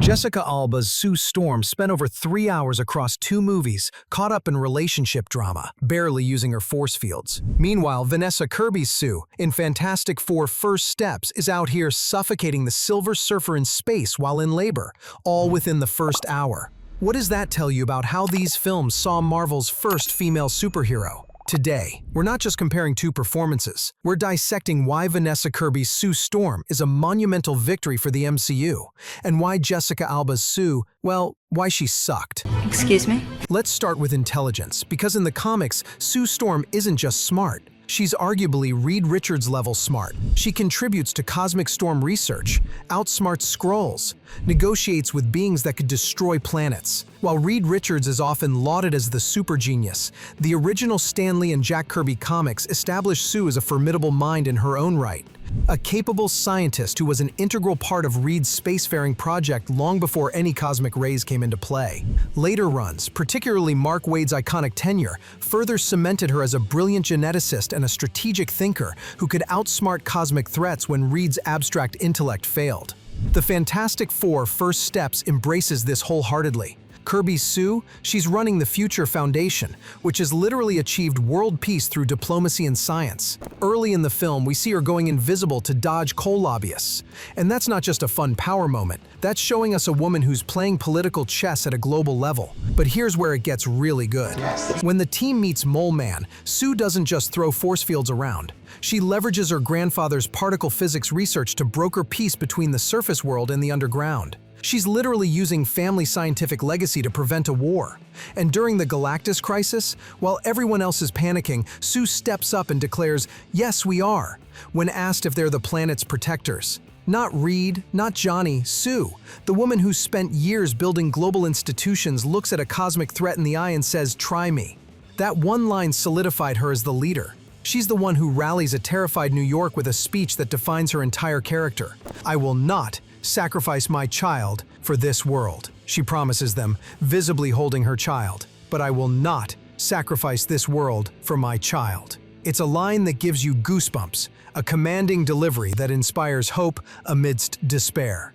Jessica Alba's Sue Storm spent over 3 hours across 2 movies, caught up in relationship drama, barely using her force fields. Meanwhile, Vanessa Kirby Sue, in Fantastic Four: First Steps, is out here suffocating the Silver Surfer in space while in labor, all within the first hour. What does that tell you about how these films saw Marvel's first female superhero? Today, we're not just comparing 2 performances, we're dissecting why Vanessa Kirby Sue Storm is a monumental victory for the MCU, and why Jessica Alba's Sue, well, why she sucked. Excuse me? Let's start with intelligence, because in the comics, Sue Storm isn't just smart. She's arguably Reed Richards-level smart. She contributes to cosmic storm research, outsmarts Skrulls, negotiates with beings that could destroy planets. While Reed Richards is often lauded as the super genius, the original Stan Lee and Jack Kirby comics established Sue as a formidable mind in her own right. A capable scientist who was an integral part of Reed's spacefaring project long before any cosmic rays came into play. Later runs, particularly Mark Waid's iconic tenure, further cemented her as a brilliant geneticist and a strategic thinker who could outsmart cosmic threats when Reed's abstract intellect failed. The Fantastic Four: First Steps embraces this wholeheartedly. Kirby Sue, she's running the Future Foundation, which has literally achieved world peace through diplomacy and science. Early in the film, we see her going invisible to dodge coal lobbyists. And that's not just a fun power moment, that's showing us a woman who's playing political chess at a global level. But here's where it gets really good. When the team meets Mole Man, Sue doesn't just throw force fields around. She leverages her grandfather's particle physics research to broker peace between the surface world and the underground. She's literally using family scientific legacy to prevent a war. And during the Galactus crisis, while everyone else is panicking, Sue steps up and declares, "Yes, we are," when asked if they're the planet's protectors. Not Reed, not Johnny, Sue, the woman who's spent years building global institutions, looks at a cosmic threat in the eye and says, "Try me." That one line solidified her as the leader. She's the one who rallies a terrified New York with a speech that defines her entire character. "I will not sacrifice my child for this world," she promises them, visibly holding her child. "But I will not sacrifice this world for my child." It's a line that gives you goosebumps, a commanding delivery that inspires hope amidst despair.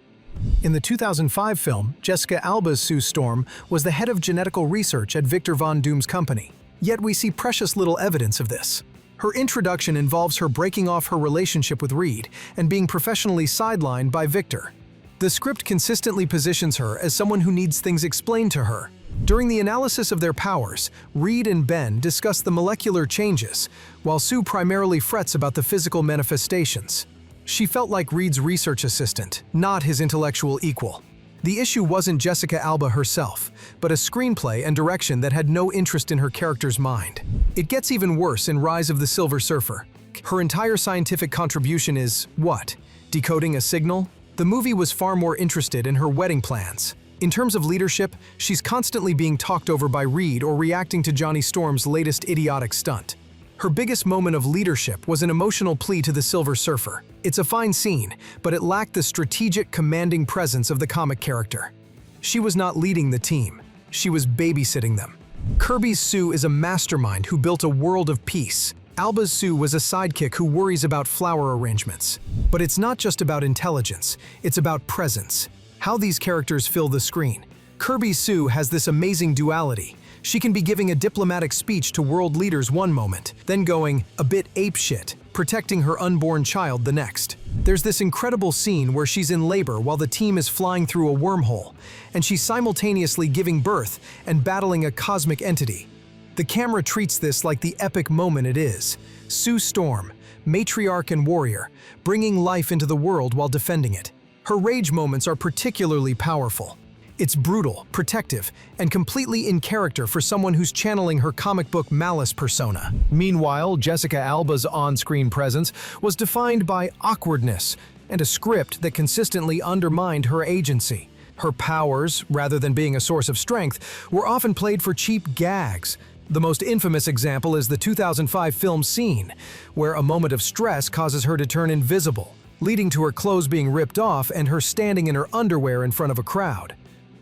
In the 2005 film, Jessica Alba's Sue Storm was the head of genetical research at Victor Von Doom's company. Yet we see precious little evidence of this. Her introduction involves her breaking off her relationship with Reed and being professionally sidelined by Victor. The script consistently positions her as someone who needs things explained to her. During the analysis of their powers, Reed and Ben discuss the molecular changes, while Sue primarily frets about the physical manifestations. She felt like Reed's research assistant, not his intellectual equal. The issue wasn't Jessica Alba herself, but a screenplay and direction that had no interest in her character's mind. It gets even worse in Rise of the Silver Surfer. Her entire scientific contribution is, what? Decoding a signal? The movie was far more interested in her wedding plans. In terms of leadership, she's constantly being talked over by Reed or reacting to Johnny Storm's latest idiotic stunt. Her biggest moment of leadership was an emotional plea to the Silver Surfer. It's a fine scene, but it lacked the strategic, commanding presence of the comic character. She was not leading the team. She was babysitting them. Kirby's Sue is a mastermind who built a world of peace. Alba's Sue was a sidekick who worries about flower arrangements. But it's not just about intelligence, it's about presence. How these characters fill the screen. Kirby Sue has this amazing duality. She can be giving a diplomatic speech to world leaders one moment, then going a bit apeshit, protecting her unborn child the next. There's this incredible scene where she's in labor while the team is flying through a wormhole, and she's simultaneously giving birth and battling a cosmic entity. The camera treats this like the epic moment it is. Sue Storm, matriarch and warrior, bringing life into the world while defending it. Her rage moments are particularly powerful. It's brutal, protective, and completely in character for someone who's channeling her comic book malice persona. Meanwhile, Jessica Alba's on-screen presence was defined by awkwardness and a script that consistently undermined her agency. Her powers, rather than being a source of strength, were often played for cheap gags. The most infamous example is the 2005 film Scene, where a moment of stress causes her to turn invisible, leading to her clothes being ripped off and her standing in her underwear in front of a crowd.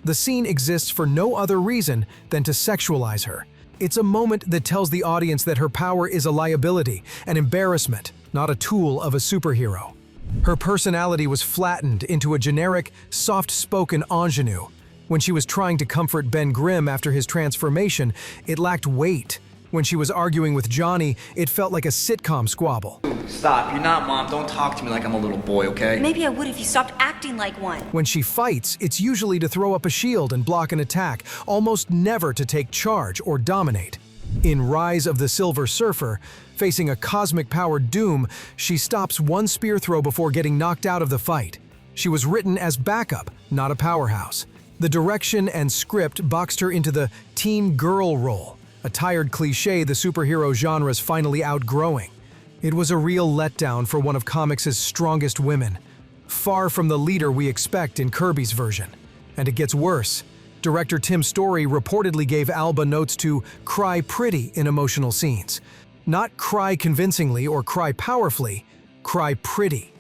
The scene exists for no other reason than to sexualize her. It's a moment that tells the audience that her power is a liability, an embarrassment, not a tool of a superhero. Her personality was flattened into a generic, soft-spoken ingenue. When she was trying to comfort Ben Grimm after his transformation, it lacked weight. When she was arguing with Johnny, it felt like a sitcom squabble. Stop, you're not Mom. Don't talk to me like I'm a little boy, okay? Maybe I would if you stopped acting like one. When she fights, it's usually to throw up a shield and block an attack, almost never to take charge or dominate. In Rise of the Silver Surfer, facing a cosmic-powered Doom, she stops one spear throw before getting knocked out of the fight. She was written as backup, not a powerhouse. The direction and script boxed her into the teen girl role, a tired cliché the superhero genre's finally outgrowing. It was a real letdown for one of comics' strongest women, far from the leader we expect in Kirby's version. And it gets worse. Director Tim Story reportedly gave Alba notes to cry pretty in emotional scenes. Not cry convincingly or cry powerfully, cry pretty.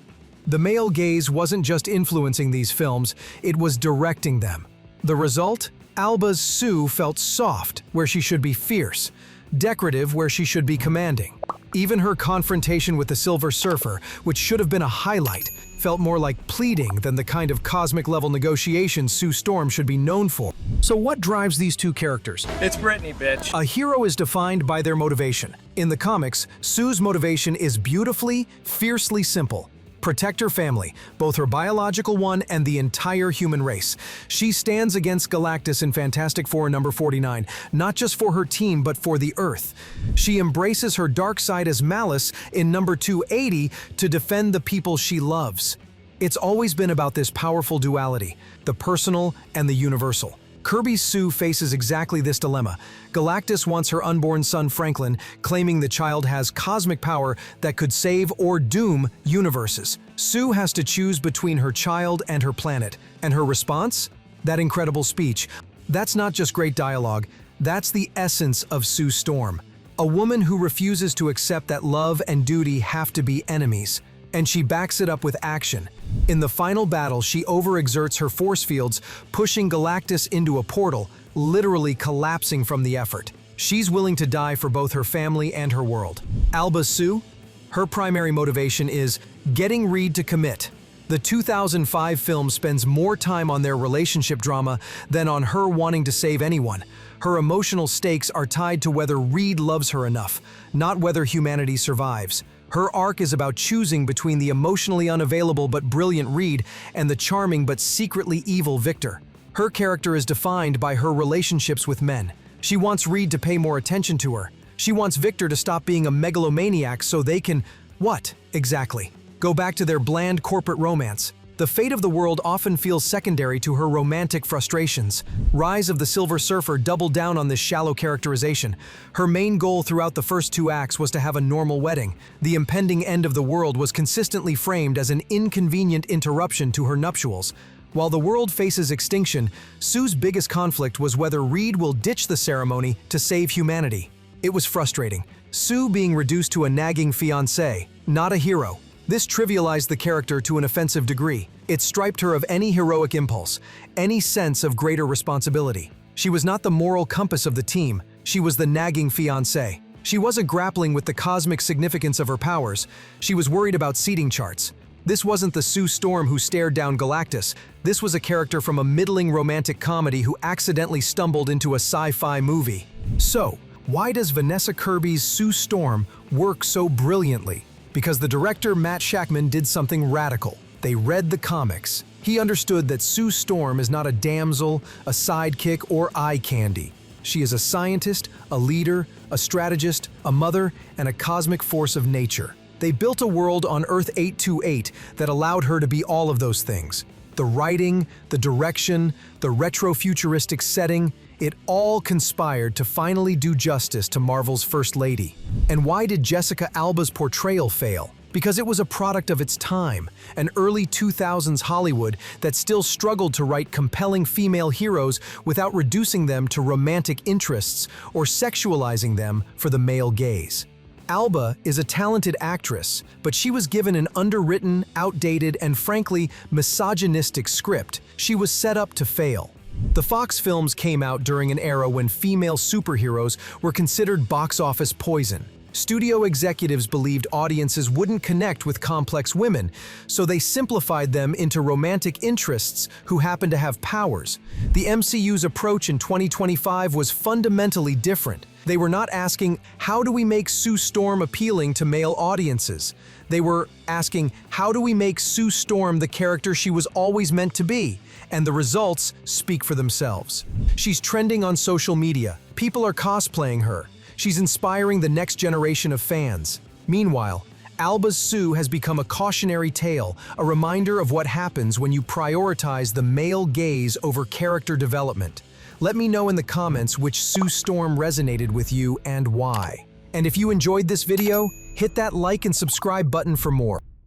The male gaze wasn't just influencing these films, it was directing them. The result? Alba's Sue felt soft where she should be fierce, decorative where she should be commanding. Even her confrontation with the Silver Surfer, which should have been a highlight, felt more like pleading than the kind of cosmic-level negotiations Sue Storm should be known for. So what drives these two characters? It's Britney, bitch. A hero is defined by their motivation. In the comics, Sue's motivation is beautifully, fiercely simple. Protect her family, both her biological one and the entire human race. She stands against Galactus in Fantastic Four number 49, not just for her team but for the Earth. She embraces her dark side as Malice in number 280 to defend the people she loves. It's always been about this powerful duality, the personal and the universal. Kirby Sue faces exactly this dilemma. Galactus wants her unborn son Franklin, claiming the child has cosmic power that could save or doom universes. Sue has to choose between her child and her planet. And her response? That incredible speech. That's not just great dialogue, that's the essence of Sue Storm. A woman who refuses to accept that love and duty have to be enemies. And she backs it up with action. In the final battle, she overexerts her force fields, pushing Galactus into a portal, literally collapsing from the effort. She's willing to die for both her family and her world. Alba Sue? Her primary motivation is getting Reed to commit. The 2005 film spends more time on their relationship drama than on her wanting to save anyone. Her emotional stakes are tied to whether Reed loves her enough, not whether humanity survives. Her arc is about choosing between the emotionally unavailable but brilliant Reed and the charming but secretly evil Victor. Her character is defined by her relationships with men. She wants Reed to pay more attention to her. She wants Victor to stop being a megalomaniac so they can… what, exactly? Go back to their bland corporate romance. The fate of the world often feels secondary to her romantic frustrations. Rise of the Silver Surfer doubled down on this shallow characterization. Her main goal throughout the first two acts was to have a normal wedding. The impending end of the world was consistently framed as an inconvenient interruption to her nuptials. While the world faces extinction, Sue's biggest conflict was whether Reed will ditch the ceremony to save humanity. It was frustrating. Sue being reduced to a nagging fiancé, not a hero. This trivialized the character to an offensive degree. It stripped her of any heroic impulse, any sense of greater responsibility. She was not the moral compass of the team, she was the nagging fiancé. She wasn't grappling with the cosmic significance of her powers, she was worried about seating charts. This wasn't the Sue Storm who stared down Galactus, this was a character from a middling romantic comedy who accidentally stumbled into a sci-fi movie. So, why does Vanessa Kirby's Sue Storm work so brilliantly? Because the director Matt Shakman did something radical. They read the comics. He understood that Sue Storm is not a damsel, a sidekick, or eye candy. She is a scientist, a leader, a strategist, a mother, and a cosmic force of nature. They built a world on Earth 828 that allowed her to be all of those things. The writing, the direction, the retro-futuristic setting, it all conspired to finally do justice to Marvel's First Lady. And why did Jessica Alba's portrayal fail? Because it was a product of its time, an early 2000s Hollywood that still struggled to write compelling female heroes without reducing them to romantic interests or sexualizing them for the male gaze. Alba is a talented actress, but she was given an underwritten, outdated, and frankly, misogynistic script. She was set up to fail. The Fox films came out during an era when female superheroes were considered box office poison. Studio executives believed audiences wouldn't connect with complex women, so they simplified them into romantic interests who happen to have powers. The MCU's approach in 2025 was fundamentally different. They were not asking, how do we make Sue Storm appealing to male audiences? They were asking, how do we make Sue Storm the character she was always meant to be? And the results speak for themselves. She's trending on social media. People are cosplaying her. She's inspiring the next generation of fans. Meanwhile, Alba's Sue has become a cautionary tale, a reminder of what happens when you prioritize the male gaze over character development. Let me know in the comments which Sue Storm resonated with you and why. And if you enjoyed this video, hit that like and subscribe button for more.